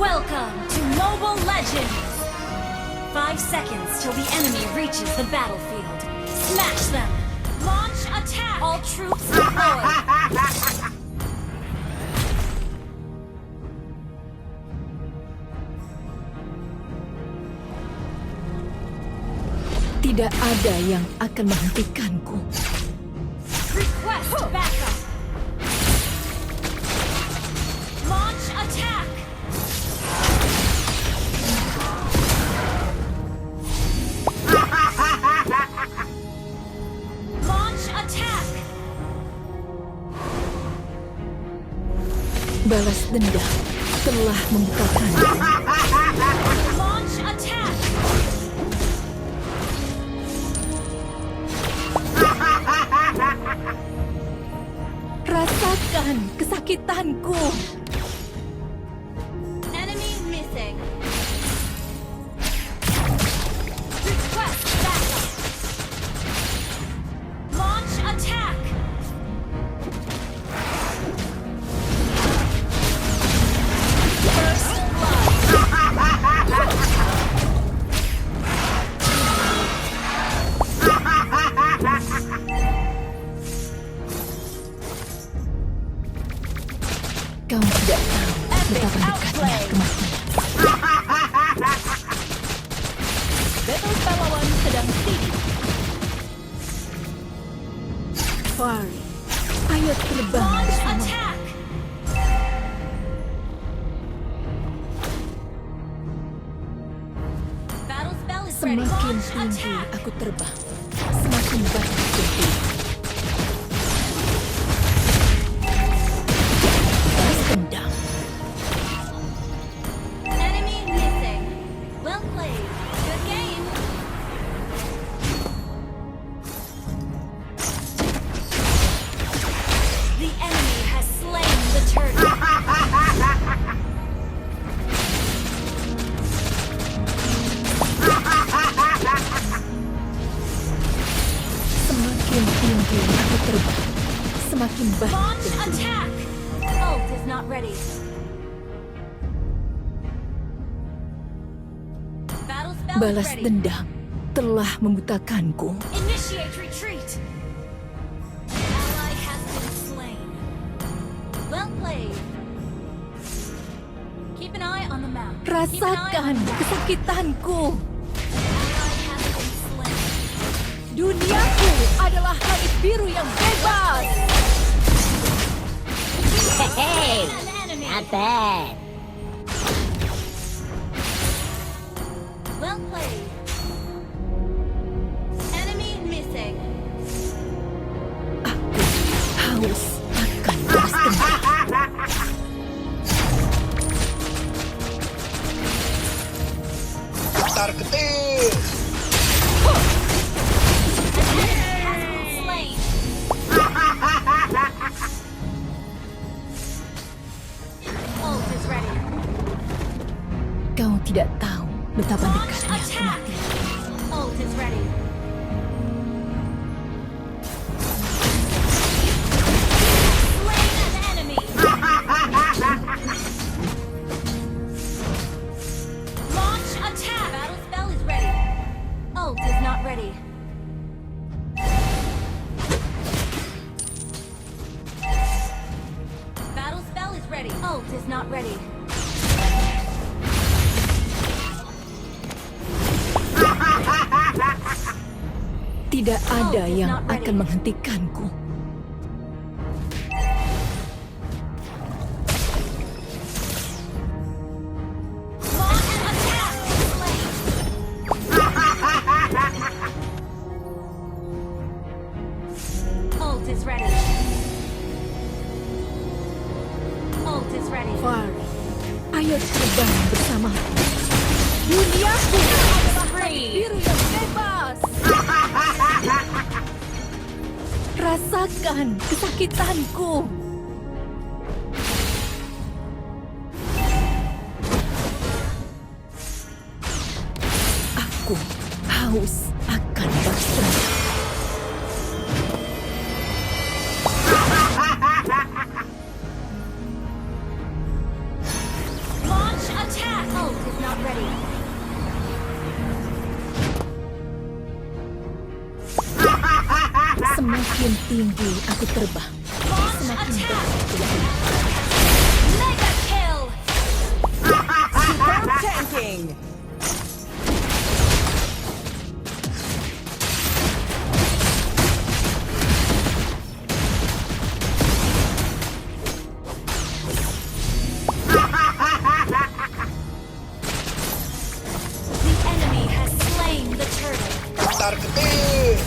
Welcome to Mobile Legends! 5 seconds till the enemy reaches the battlefield. Smash them! Launch attack! All troops deployed! Tidak ada yang akan menghentikanku. Request backup! Launch attack! Launch attack! Balas dendam telah membukakan. Launch attack! Rasakan kesakitanku. Enemy missing. Request backup. Launch attack. First blood. Kau tidak tahu betapa dekatnya kematian. Battle pahlawan sedang tinggi. Fari, ayo terbang Launch bersama. attack. Battle spell is ready. Semakin Launch tinggi attack. aku terbang, semakin banyak tinggi. Balas dendam. Enemy missing. Well played. Good game. The enemy has slain the turtle. Semakin tinggi aku terbang, semakin banyak Launch tinggi. attack. Ult is not ready. Battle spell Balas is ready. dendam telah membutakanku. Initiate retreat. Ally has been slain. Well played. Keep an eye on the map. Keep an eye Rasakan on the map. kesakitanku. Ally has been slain. Duniaku adalah langit biru yang bebas. Hey, An enemy. not bad. Well played. Enemy missing. Aku haus akan balas dendam. Tar ketir. Has been slain. Ult is ready. Kau tidak tahu betapa Launch dekatnya attack. kematian. Ult is ready. Slain an enemy. Launch attack. Battle spell is ready. Ult is not ready. Battle spell is ready. Ult is not ready. Tidak ada is yang not ready. akan menghentikanku. Launch attack. Slain. Ult is ready. Ult is ready. Fari, ayo terbang bersamaku. Duniaku adalah langit biru yang bebas. Rasakan kesakitanku. Aku haus akan balas dendam. Launch attack. is not ready. Semakin tinggi aku terbang, Launch semakin attack. banyak jumlah. Mega kill. Superb tanking! The enemy has slain the turtle. Targetin.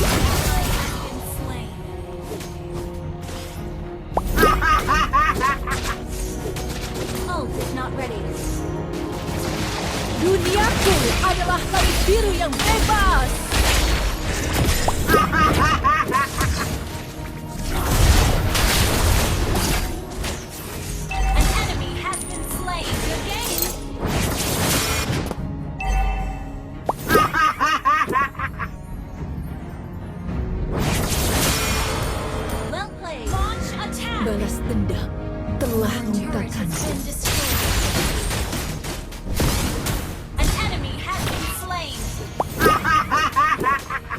Ally has been slain. Ult is not ready. Duniaku adalah langit biru yang bebas. An enemy has been slain. Good game. Well played. Launch attack. Balas dendam telah Turret has membutakanku. been destroyed. An enemy has been slain.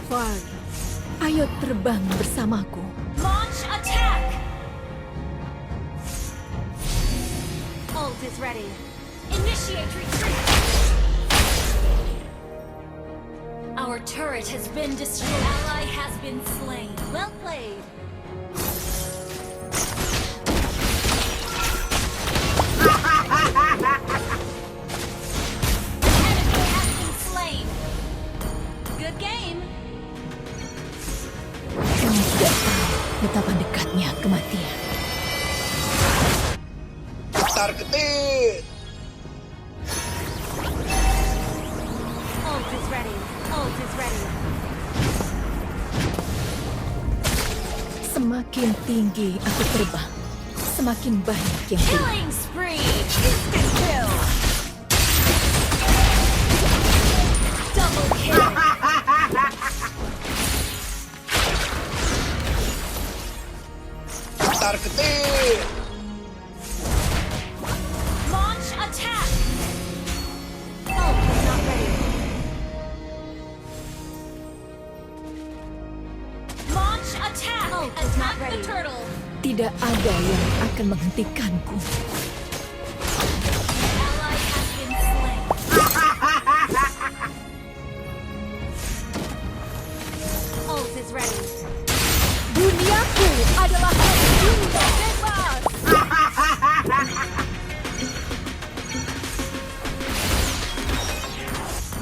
Far, ayo terbang bersamaku. Launch attack. Ult is ready. Initiate retreat. Our turret has been destroyed. Ally has been slain. Well played. Enemy has been slain. Good game. Kamu tidak tahu betapa dekatnya kematian. Targetin. Ult is ready. Ult is ready. Semakin tinggi aku terbang, semakin banyak yang hilang. Killing spree. Instant kill. Double kill. Targetin. Launch attack. Ult is not ready. Launch attack. Ult is not ready. The turtle. Tidak ada yang akan menghentikanku. Ally has been slain. Ult is ready. Duniaku adalah langit biru yang bebas.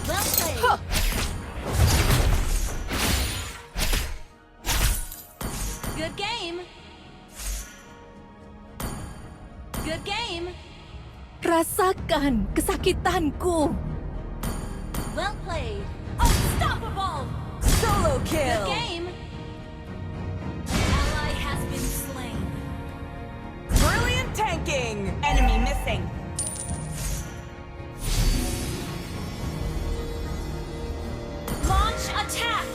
Well played. Huh. Good game. Good game. Rasakan kesakitanku. Well played. Unstoppable. Solo Good kill! game. Ally has been slain. Brilliant tanking! Enemy missing. Launch attack.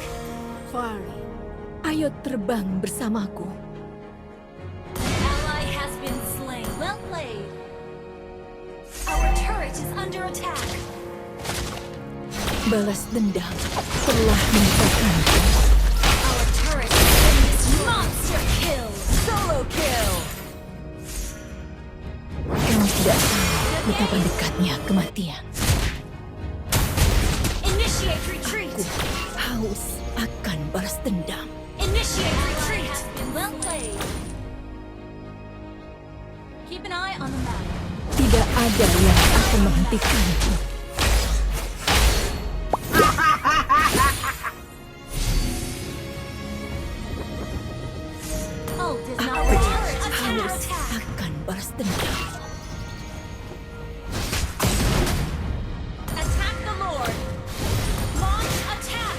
Fari, ayo terbang bersamaku. Ally has been slain. Well played. Our turret is under attack. Balas dendam telah membutakanku. Our turret has been destroyed. Monster kill. Solo kill! Kamu tidak tahu betapa dekatnya kematian. Initiate retreat. Haus akan balas dendam. Initiate retreat. Well played. Keep an eye on the map. Tidak ada yang akan menghentikanku. Ult is not Aku ready. Under haus attack. akan balas dendam. Attack the Lord. Launch attack.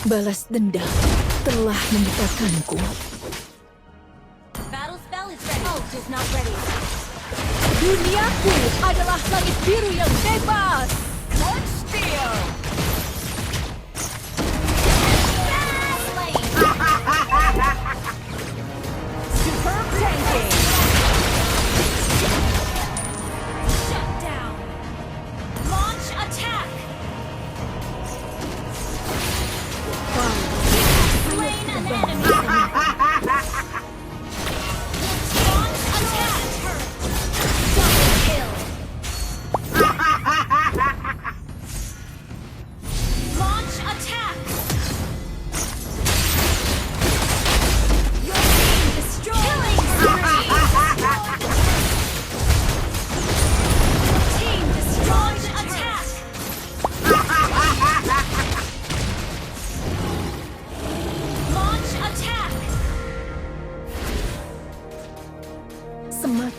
Balas dendam telah membutakanku. Battle spell is ready. Ult is not ready. Duniaku adalah langit biru yang bebas. Clutch steal! Slain. Superb tanking!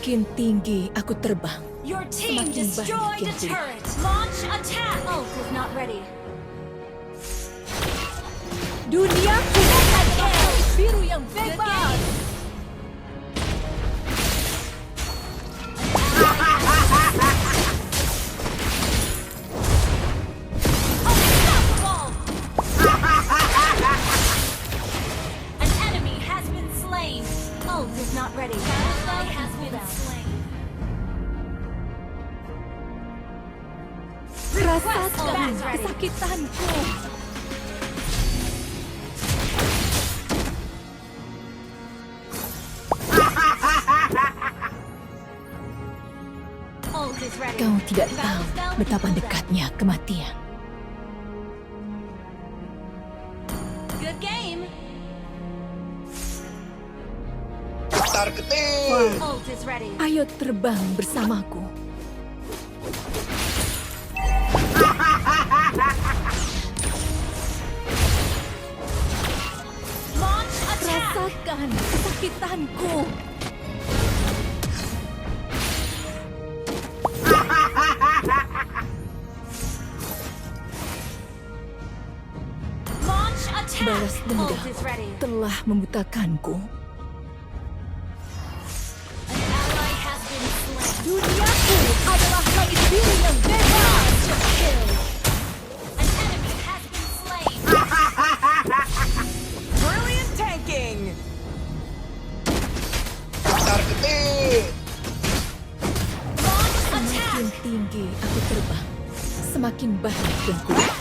Semakin tinggi aku terbang, Your team Semakin destroyed banyak a yang kulihat. turret. Launch attack. Ult is not ready. duniaku adalah langit biru yang bebas. Unstoppable. An enemy has been slain. Ult is not ready. Ally has been slain. Rasakan Request ready. kesakitanku. Ult is ready. Kau tidak tahu Battle spell betapa reset. dekatnya kematian. Good game. Targeting. Ult is ready. Ayo terbang bersamaku. Launch attack. Rasakan kesakitanku. Launch attack. Balas dendam Ult is ready. telah membutakanku. An ally has been slain. Duniaku adalah langit biru yang bebas. Kill. An enemy has been slain. Brilliant tanking. Targeting. Launch Semakin attack. tinggi aku terbang, semakin banyak yang kulihat.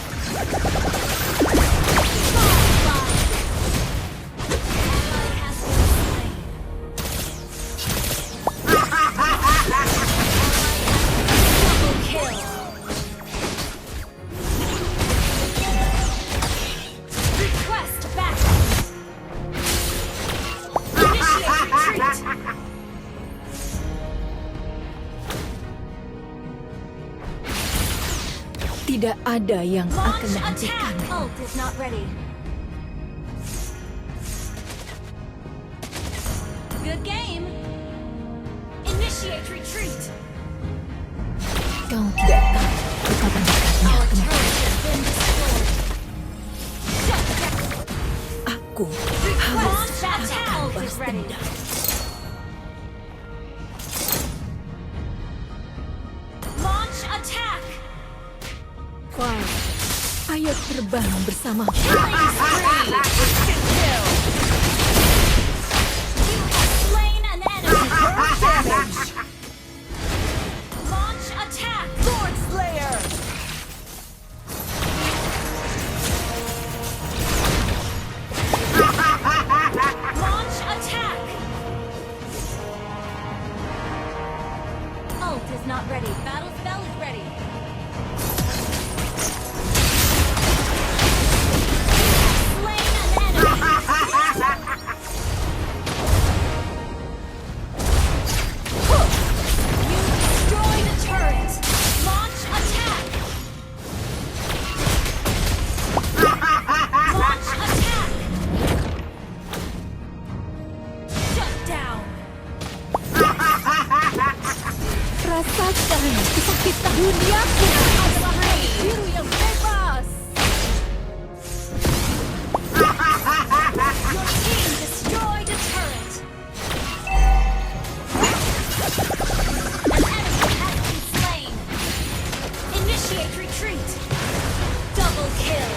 Ally has been slain. Double kill. Request backup. Initiate retreat. Tidak ada yang akan Launch menghentikan. attack. Ult is not ready. Good game. Initiate retreat. Kau tidak tahu betapa dekatnya Our kematian. turret has been destroyed. Shut down. Aku Launch attack. Ult is balas ready. dendam. Launch attack. Wah, ayo terbang bersama. Killing spree. Instant kill. You have slain an enemy. Damage. Launch attack. Sword Slayer. Launch attack. Ult is not ready. Battle spell is ready. Slain an enemy. You destroyed a turret. Launch attack. Launch attack. Shut down. Rasakan kesakitan. Duniaku adalah langit biru yang bebas. Your team destroyed a turret. An enemy has been slain. Initiate retreat. Double kill.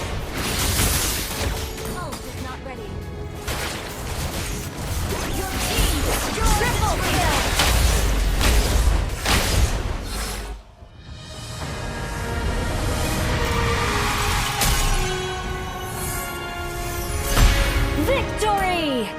Ult is not ready. Your team destroyed triple kill. Victory!